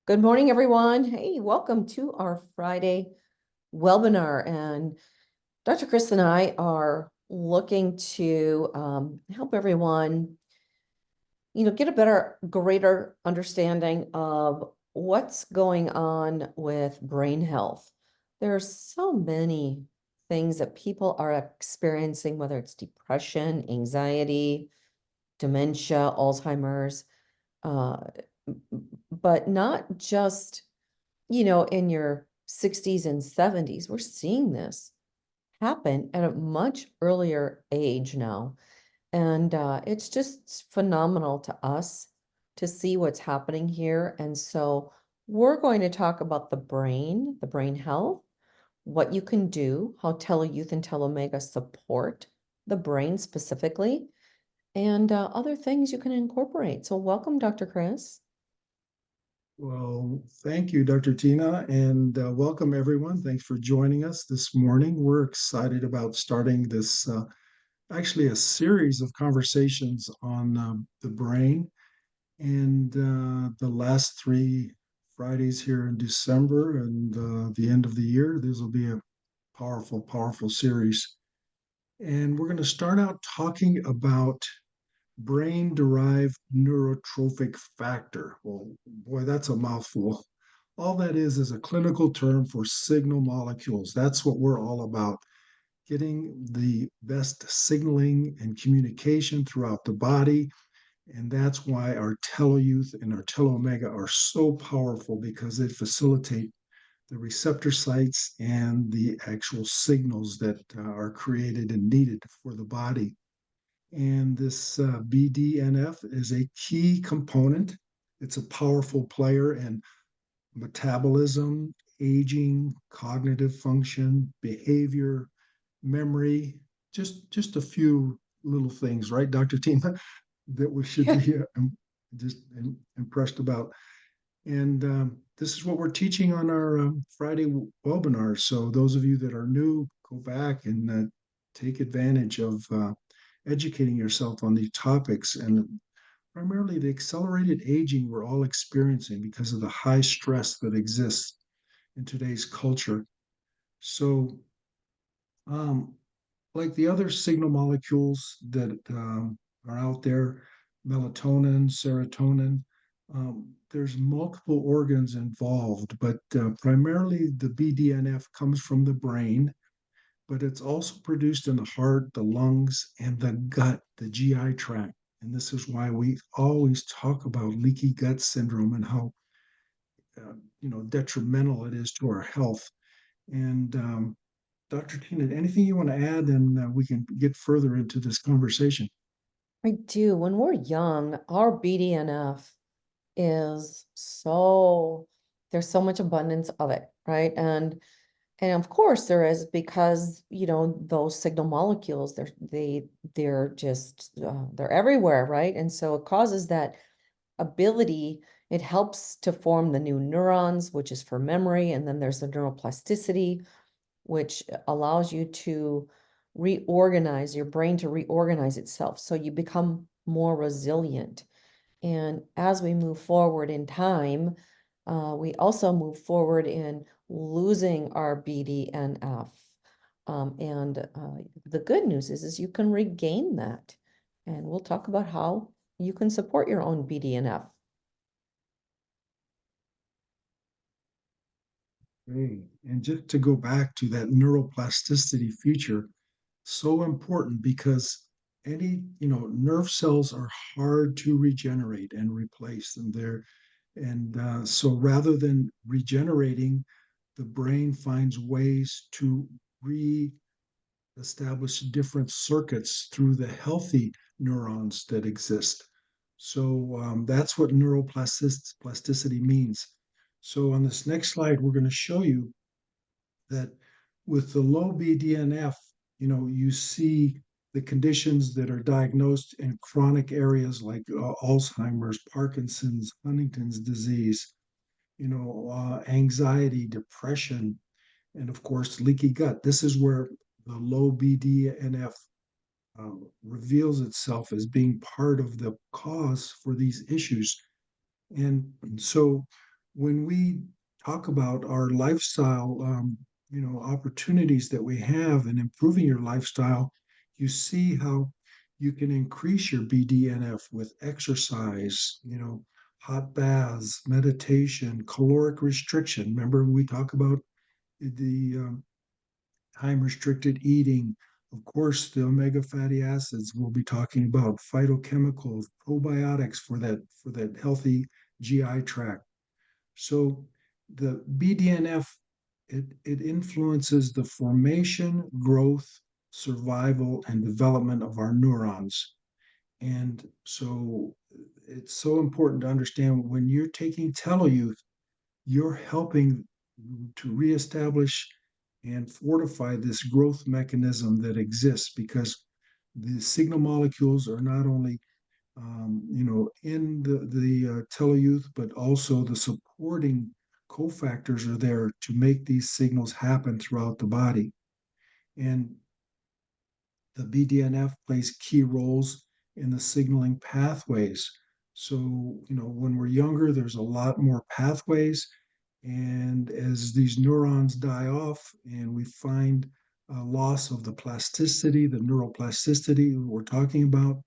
Good morning, everyone. Hey, welcome to our Friday webinar. And Dr. Chris and I are looking to help everyone, get a greater understanding of what's going on with brain health. There are so many things that people are experiencing, whether it's depression, anxiety, dementia, Alzheimer's, uh, but not just in your 60s and 70s. We're seeing this happen at a much earlier age now. And it's just phenomenal to us to see what's happening here. And so we're going to talk about the brain health, what you can do, how Teleyouth and Telomega support the brain specifically, and other things you can incorporate. So welcome, Dr. Chris. Well, thank you, Dr. Tina, and welcome everyone. Thanks for joining us this morning. We're excited about starting this, actually, a series of conversations on the brain. And the last three Fridays here in December and the end of the year, this will be a powerful, powerful series. And we're going to start out talking about brain-derived neurotrophic factor. Well, boy, that's a mouthful. All that is a clinical term for signal molecules. That's what we're all about, getting the best signaling and communication throughout the body. And that's why our Teleyouth and our Telomega are so powerful, because they facilitate the receptor sites and the actual signals that are created and needed for the body. And this BDNF is a key component. It's a powerful player in metabolism, aging, cognitive function, behavior, memory, just a few little things, right, Dr. Tina, that we should Yeah. be just impressed about. And this is what we're teaching on our Friday webinars. So those of you that are new, go back and take advantage of educating yourself on these topics, and primarily the accelerated aging we're all experiencing because of the high stress that exists in today's culture. So, um, like the other signal molecules that are out there, melatonin, serotonin, there's multiple organs involved, but primarily the BDNF comes from the brain, but it's also produced in the heart, the lungs, and the gut, the GI tract. And this is why we always talk about leaky gut syndrome and how detrimental it is to our health. And Dr. Tina, anything you want to add, and we can get further into this conversation. I do. When we're young, our BDNF is so there's so much abundance of it, right? And of course there is, because those signal molecules, they're just they're everywhere, right? And so it causes that ability. It helps to form the new neurons, which is for memory, and then there's the neuroplasticity, which allows you to reorganize your brain, to reorganize itself so you become more resilient. And as we move forward in time, we also move forward in losing our BDNF. And the good news is you can regain that. And we'll talk about how you can support your own BDNF. Great. And just to go back to that neuroplasticity feature, so important, because nerve cells are hard to regenerate and replace, so rather than regenerating, the brain finds ways to re-establish different circuits through the healthy neurons that exist. So that's what neuroplasticity means. So on this next slide, we're going to show you that with the low BDNF, you see the conditions that are diagnosed in chronic areas like Alzheimer's, Parkinson's, Huntington's disease, anxiety, depression, and of course, leaky gut. This is where the low BDNF reveals itself as being part of the cause for these issues. And so when we talk about our lifestyle, opportunities that we have in improving your lifestyle, you see how you can increase your BDNF with exercise, hot baths, meditation, caloric restriction. Remember, we talk about the time restricted eating. Of course, the omega fatty acids. We'll be talking about phytochemicals, probiotics for that healthy GI tract. So the BDNF, it influences the formation, growth, survival, and development of our neurons. And so it's so important to understand when you're taking Telloyuth, you're helping to reestablish and fortify this growth mechanism that exists, because the signal molecules are not only in the Telloyuth, but also the supporting cofactors are there to make these signals happen throughout the body. And the BDNF plays key roles in the signaling pathways. So, when we're younger, there's a lot more pathways. And as these neurons die off and we find a loss of the plasticity, the neuroplasticity we're talking about,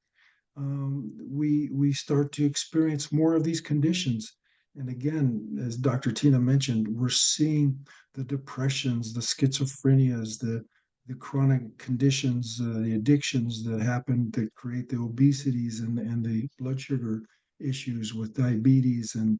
we start to experience more of these conditions. And again, as Dr. Tina mentioned, we're seeing the depressions, the schizophrenias, the chronic conditions, the addictions that happen that create the obesities and the blood sugar issues with diabetes and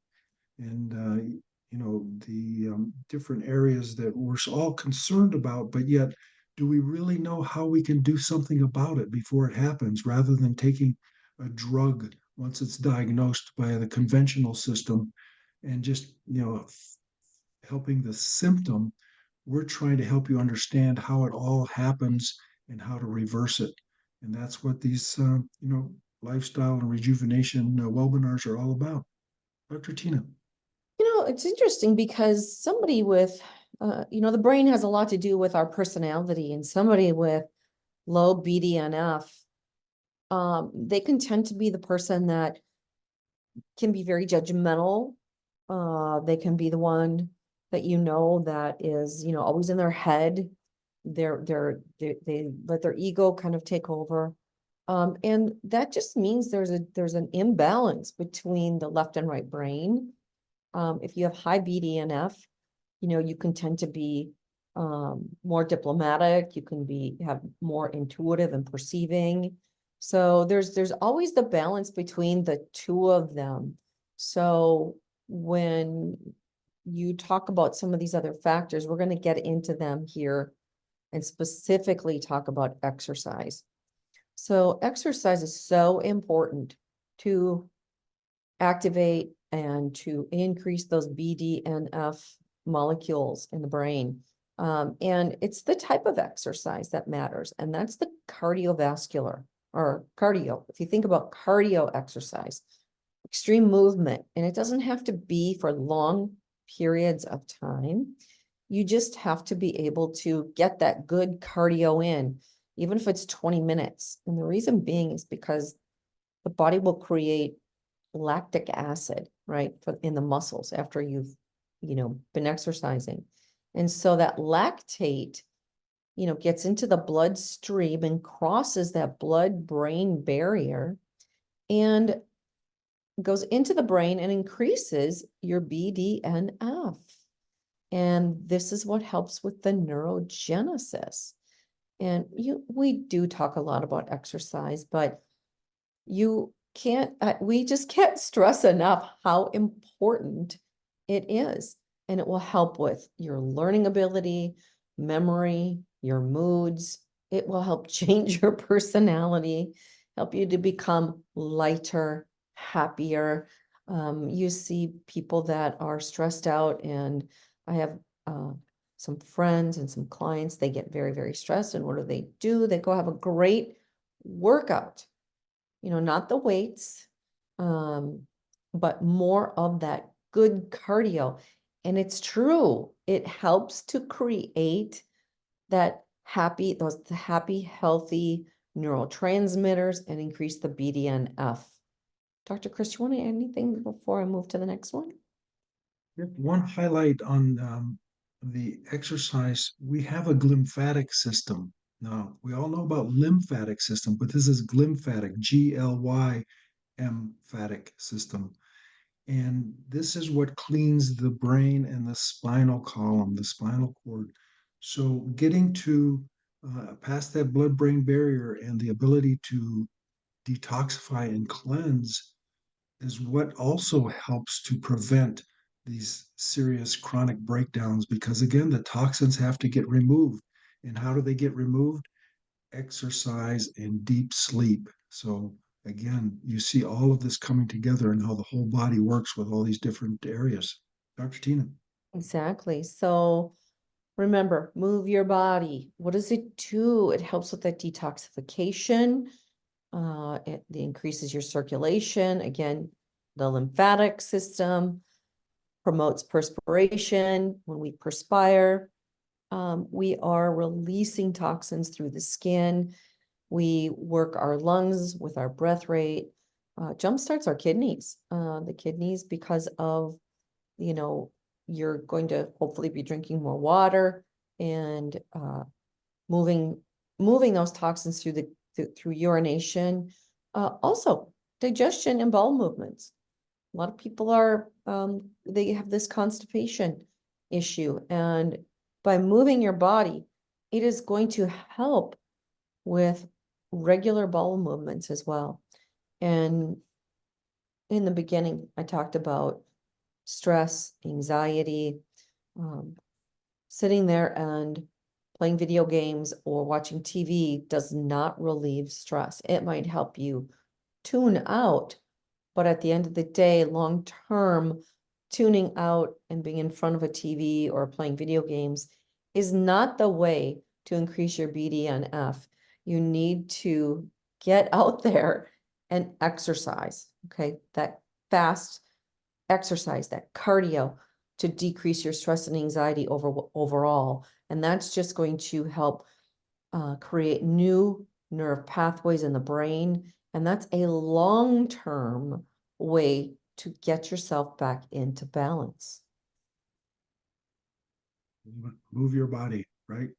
the different areas that we're all concerned about, but yet do we really know how we can do something about it before it happens, rather than taking a drug once it's diagnosed by the conventional system and just helping the symptom? We're trying to help you understand how it all happens and how to reverse it. And that's what these lifestyle and rejuvenation webinars are all about. Dr. Tina. It's interesting because somebody with, the brain has a lot to do with our personality, and somebody with low BDNF, they can tend to be the person that can be very judgmental. They can be the one that that is, always in their head. They let their ego kind of take over. And that just means there's an imbalance between the left and right brain. If you have high BDNF, you can tend to be more diplomatic. You can have more intuitive and perceiving. So there's always the balance between the two of them. So when you talk about some of these other factors, we're going to get into them here and specifically talk about exercise. So exercise is so important to activate and to increase those BDNF molecules in the brain. And it's the type of exercise that matters, and that's the cardiovascular or cardio. If you think about cardio exercise, extreme movement, and it doesn't have to be for long periods of time. You just have to be able to get that good cardio in, even if it's 20 minutes. And the reason being is because the body will create lactic acid, right, in the muscles after you've, been exercising. And so that lactate, gets into the bloodstream and crosses that blood-brain barrier and goes into the brain and increases your BDNF. And this is what helps with the neurogenesis. And we do talk a lot about exercise, but we just can't stress enough how important it is. And it will help with your learning ability, memory, your moods. It will help change your personality, help you to become lighter, happier. You see people that are stressed out, and I have some friends and some clients, they get very, very stressed. And what do? They go have a great workout. Not the weights, but more of that good cardio. And it's true. It helps to create those happy, healthy neurotransmitters and increase the BDNF. Dr. Chris, you want to add anything before I move to the next one? One highlight on the exercise, we have a glymphatic system. Now, we all know about lymphatic system, but this is glymphatic, emphatic system. And this is what cleans the brain and the spinal column, the spinal cord. So getting to past that blood-brain barrier and the ability to detoxify and cleanse is what also helps to prevent these serious chronic breakdowns because again the toxins have to get removed, and how do they get removed? Exercise and deep sleep. So again, you see all of this coming together and how the whole body works with all these different areas. Dr. Tina. Exactly. So remember, move your body. What does it do? It helps with that detoxification. It increases your circulation. Again, the lymphatic system promotes perspiration. When we perspire, we are releasing toxins through the skin. We work our lungs with our breath rate. Jumpstarts our kidneys. The kidneys, because of, you're going to hopefully be drinking more water and moving those toxins through urination. Also, digestion and bowel movements. A lot of people they have this constipation issue, and by moving your body, it is going to help with regular bowel movements as well. And in the beginning, I talked about stress, anxiety, sitting there and playing video games or watching TV does not relieve stress. It might help you tune out, but at the end of the day, long term, tuning out and being in front of a TV or playing video games is not the way to increase your BDNF. You need to get out there and exercise, okay? That fast exercise, that cardio, to decrease your stress and anxiety overall. And that's just going to help create new nerve pathways in the brain. And that's a long-term way to get yourself back into balance. Move your body, right?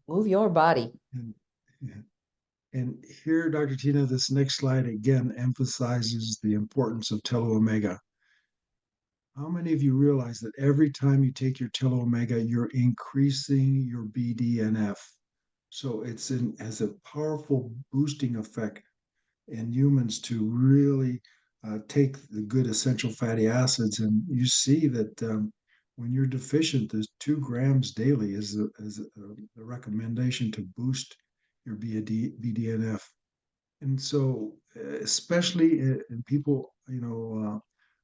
Move your body. And, yeah. And here, Dr. Tina, this next slide again emphasizes the importance of telo-omega. How many of you realize that every time you take your telo-omega, you're increasing your BDNF? So has a powerful boosting effect in humans to really take the good essential fatty acids. And you see that when you're deficient, there's 2 grams daily is a recommendation to boost your BDNF. And so, especially in people,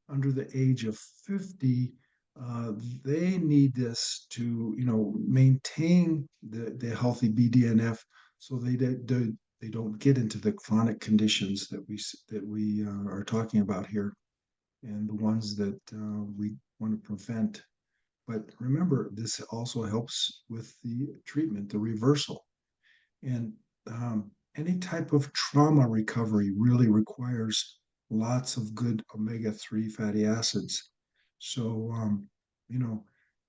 under the age of 50, they need this to, maintain the healthy BDNF so they don't get into the chronic conditions that we are talking about here, and the ones that we want to prevent. But remember, this also helps with the treatment, the reversal. And any type of trauma recovery really requires lots of good omega-3 fatty acids. So, you know,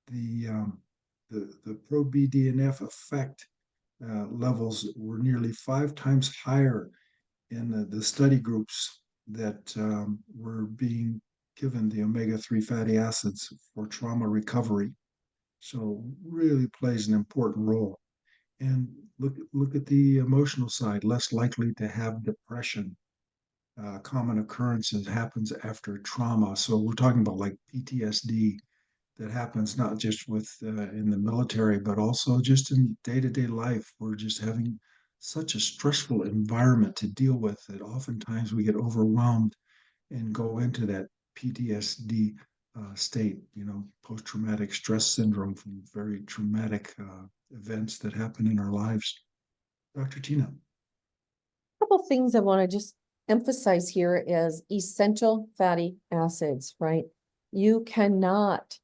the pro-BDNF effect levels were nearly 5 times higher in the study groups that were being given the omega-3 fatty acids for trauma recovery. So really plays an important role. And look at the emotional side, less likely to have depression. Common occurrence happens after trauma. So we're talking about like PTSD that happens not just with in the military, but also just in day-to-day life. We're just having such a stressful environment to deal with that oftentimes we get overwhelmed and go into that PTSD state, post-traumatic stress syndrome from very traumatic events that happen in our lives. Dr. Tina. A couple things I want to just emphasize here is essential fatty acids, right? You cannot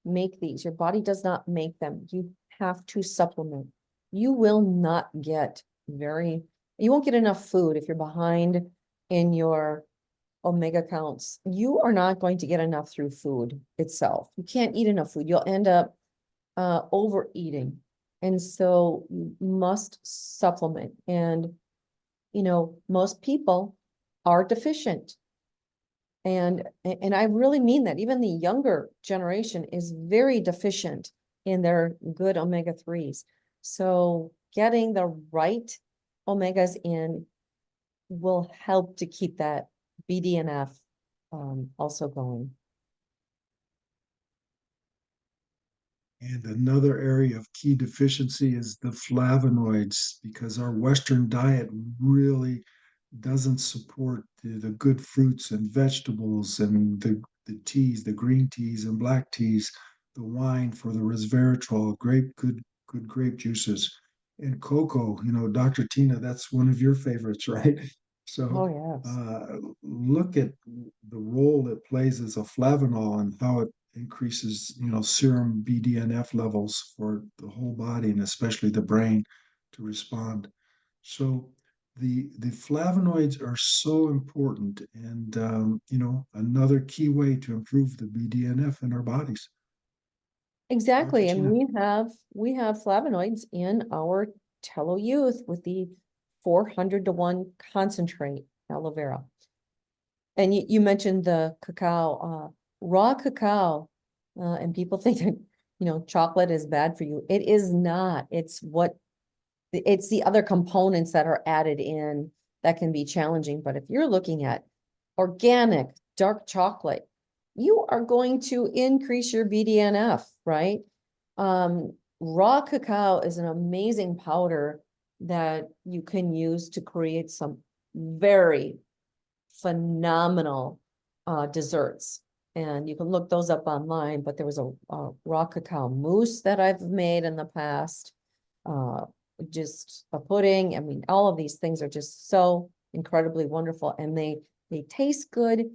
make these. Your body does not make them. You have to supplement. You will not get you won't get enough food if you're behind in your omega counts, you are not going to get enough through food itself. You can't eat enough food. You'll end up overeating. And so you must supplement. And, most people are deficient. And I really mean that. Even the younger generation is very deficient in their good omega-3s. So getting the right omegas in will help to keep that BDNF also going. And another area of key deficiency is the flavonoids, because our Western diet really doesn't support the good fruits and vegetables and the teas, the green teas and black teas, the wine for the resveratrol, good grape juices, and cocoa. Dr. Tina, that's one of your favorites, right? Oh, So yes. look at the role it plays as a flavanol and how it increases, serum BDNF levels for the whole body and especially the brain to respond. So the flavonoids are so important, and another key way to improve the BDNF in our bodies. Dr. Exactly. And Tina. we have flavonoids in our Tello유스 with the 400-to-1 concentrate aloe vera. And you mentioned the cacao, raw cacao, and people think that, chocolate is bad for you. It is not. It's the other components that are added in that can be challenging. But if you're looking at organic dark chocolate, you are going to increase your BDNF, right? Raw cacao is an amazing powder that you can use to create some very phenomenal desserts. And you can look those up online, but there was a raw cacao mousse that I've made in the past. Just a pudding. I mean, all of these things are just so incredibly wonderful, and they taste good,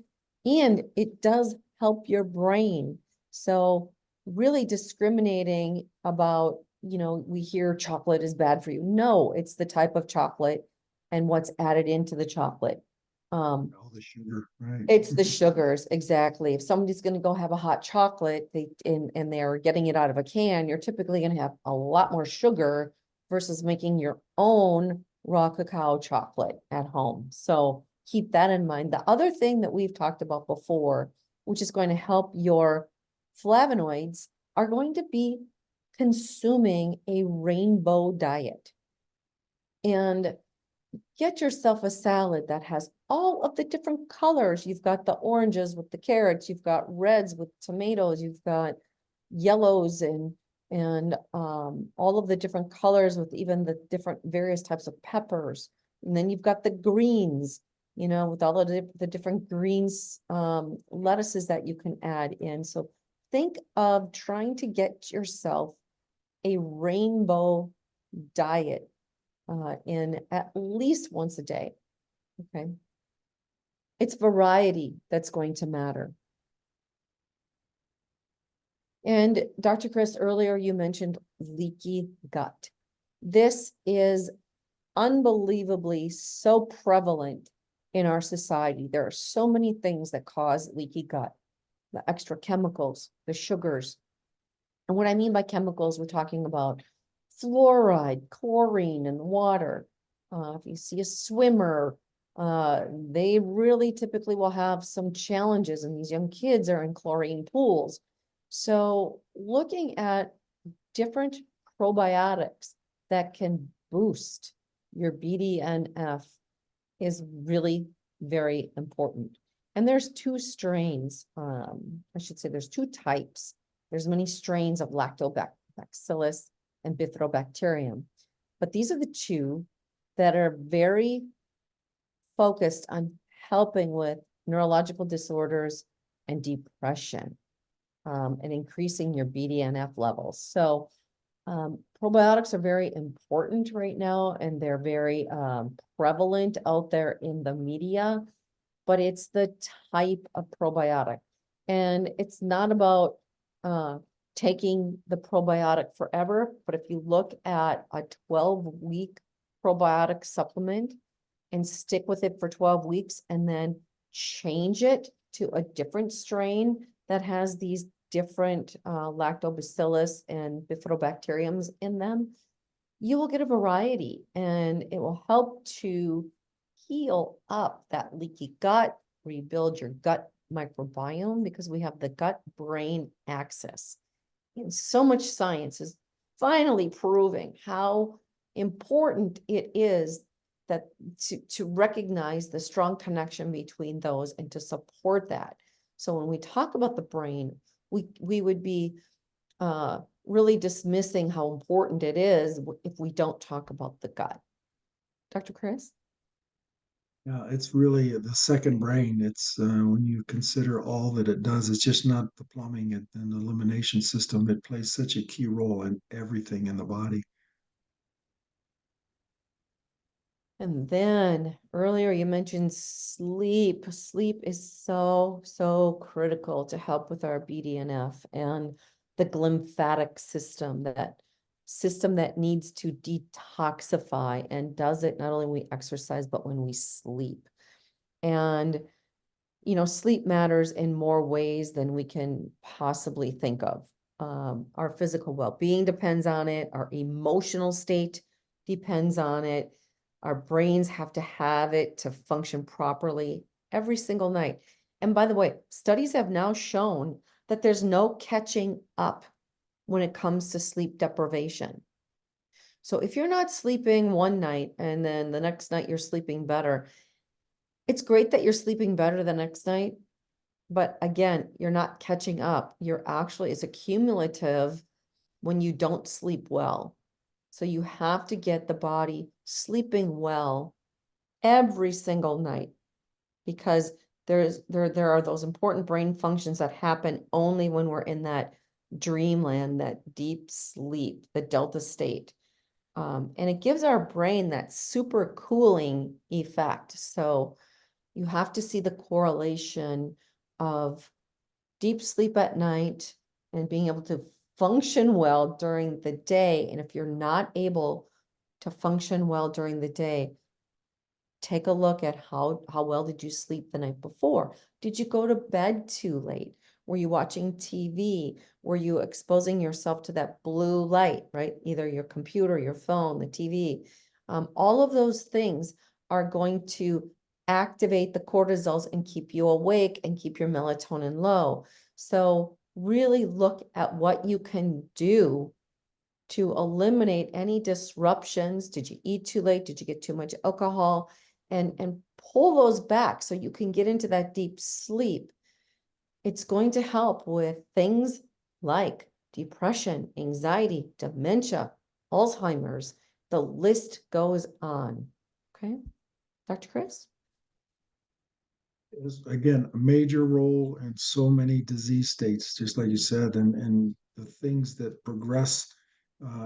and it does help your brain. So really discriminating about, we hear chocolate is bad for you. No, it's the type of chocolate and what's added into the chocolate. All the sugar, right? It's the sugars, exactly. If somebody's going to go have a hot chocolate, and they're getting it out of a can, you're typically going to have a lot more sugar versus making your own raw cacao chocolate at home. So keep that in mind. The other thing that we've talked about before, which is going to help your flavonoids, are going to be consuming a rainbow diet. And get yourself a salad that has all of the different colors. You've got the oranges with the carrots, you've got reds with tomatoes, you've got yellows and all of the different colors with even the different various types of peppers. And then you've got the greens, with all of the different greens, lettuces that you can add in. So think of trying to get yourself a rainbow diet in at least once a day. Okay. It's variety that's going to matter. And Dr. Chris, earlier you mentioned leaky gut. This is unbelievably so prevalent in our society. There are so many things that cause leaky gut, the extra chemicals, the sugars. And what I mean by chemicals, we're talking about fluoride, chlorine in the water. If you see a swimmer, they really typically will have some challenges, and these young kids are in chlorine pools. So looking at different probiotics that can boost your BDNF is really very important. And there's two strains, I should say there's two types. There's many strains of lactobacillus and bifidobacterium. But these are the two that are very focused on helping with neurological disorders and depression, and increasing your BDNF levels. So probiotics are very important right now, and they're very prevalent out there in the media, but it's the type of probiotic. And it's not about taking the probiotic forever, but if you look at a 12-week probiotic supplement and stick with it for 12 weeks and then change it to a different strain that has these different lactobacillus and bifidobacteriums in them, you will get a variety, and it will help to heal up that leaky gut, rebuild your gut microbiome, because we have the gut-brain axis. And so much science is finally proving how important it is that to recognize the strong connection between those and to support that. So when we talk about the brain, we would be really dismissing how important it is if we don't talk about the gut. Dr. Chris? Yeah, it's really the second brain. It's when you consider all that it does, it's just not the plumbing and the elimination system. It plays such a key role in everything in the body. And then earlier you mentioned sleep. Sleep is so critical to help with our BDNF and the glymphatic system, that system that needs to detoxify, and does it not only when we exercise, but when we sleep. And, sleep matters in more ways than we can possibly think of. Our physical well-being depends on it. Our emotional state depends on it. Our brains have to have it to function properly every single night. And by the way, studies have now shown that there's no catching up when it comes to sleep deprivation. So if you're not sleeping one night and then the next night you're sleeping better, it's great that you're sleeping better the next night. But again, you're not catching up. It's a cumulative when you don't sleep well. So you have to get the body sleeping well every single night, because there are those important brain functions that happen only when we're in that dreamland, that deep sleep, the delta state. And it gives our brain that super cooling effect. So you have to see the correlation of deep sleep at night and being able to function well during the day. And if you're not able to function well during the day, take a look at how well did you sleep the night before? Did you go to bed too late? Were you watching TV? Were you exposing yourself to that blue light, right? Either your computer, your phone, the TV. All of those things are going to activate the cortisols and keep you awake and keep your melatonin low. So really look at what you can do to eliminate any disruptions. Did you eat too late? Did you get too much alcohol? And pull those back so you can get into that deep sleep. It's going to help with things like depression, anxiety, dementia, Alzheimer's. The list goes on. Okay, Dr. Chris? Is again a major role in so many disease states, just like you said, and the things that progress,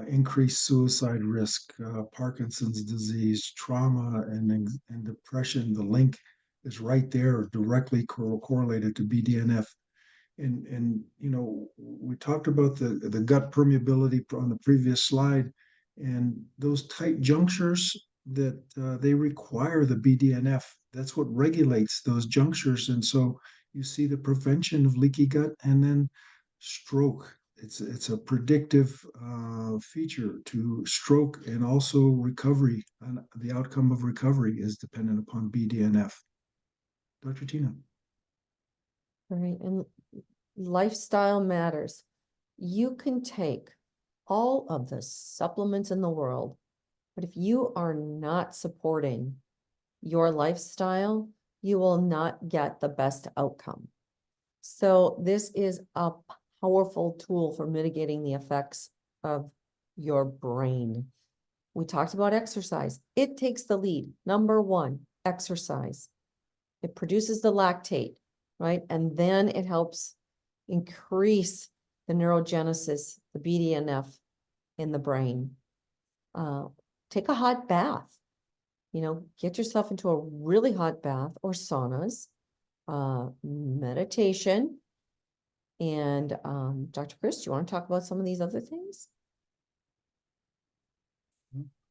increase suicide risk, Parkinson's disease, trauma, and depression. The link is right there, directly correlated to BDNF. And we talked about the gut permeability on the previous slide, and those tight junctures that they require the BDNF. That's what regulates those junctures, and so you see the prevention of leaky gut and then stroke. It's a predictive feature to stroke, and also recovery. And the outcome of recovery is dependent upon BDNF. Dr. Tina. Right, and lifestyle matters. You can take all of the supplements in the world, but if you are not supporting your lifestyle, you will not get the best outcome. So this is a powerful tool for mitigating the effects of your brain. We talked about exercise. It takes the lead. Number one, exercise. It produces the lactate, right? And then it helps increase the neurogenesis, the BDNF in the brain. Take a hot bath. Get yourself into a really hot bath or saunas, meditation. And Dr. Chris, do you want to talk about some of these other things?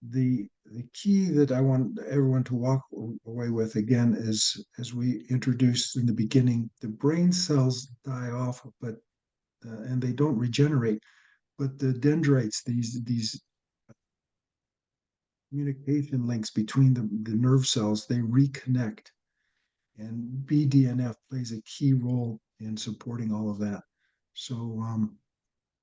the key that I want everyone to walk away with again is, as we introduced in the beginning, the brain cells die off, but and they don't regenerate, but the dendrites, these communication links between the nerve cells, they reconnect, and BDNF plays a key role in supporting all of that. So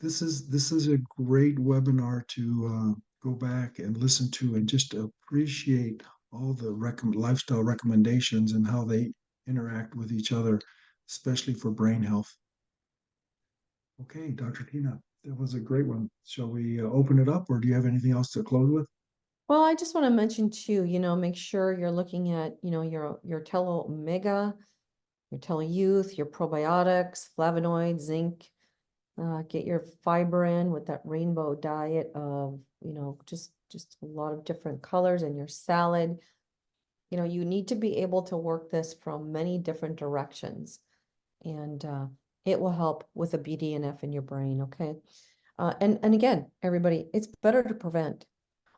this is a great webinar to go back and listen to and just appreciate all the lifestyle recommendations and how they interact with each other, especially for brain health. Okay, Dr. Tina, that was a great one. Shall we open it up, or do you have anything else to close with? Well, I just want to mention too, make sure you're looking at, your Telo Omega, your Teleyouth, your probiotics, flavonoids, zinc. Get your fiber in with that rainbow diet of, just a lot of different colors in your salad. You need to be able to work this from many different directions, and it will help with the BDNF in your brain, okay? And again, everybody, it's better to prevent.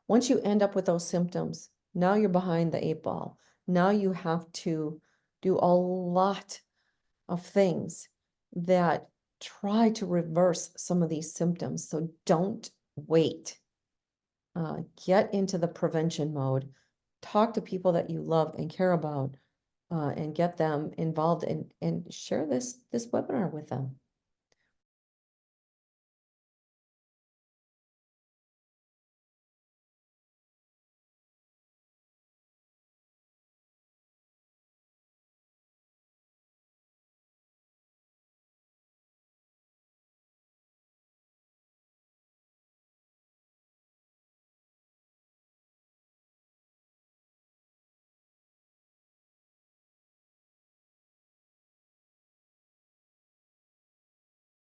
Once you end up with those symptoms, now you're behind the 8 ball. Now you have to do a lot of things that try to reverse some of these symptoms. So don't wait. Get into the prevention mode. Talk to people that you love and care about, and get them involved, and share this webinar with them.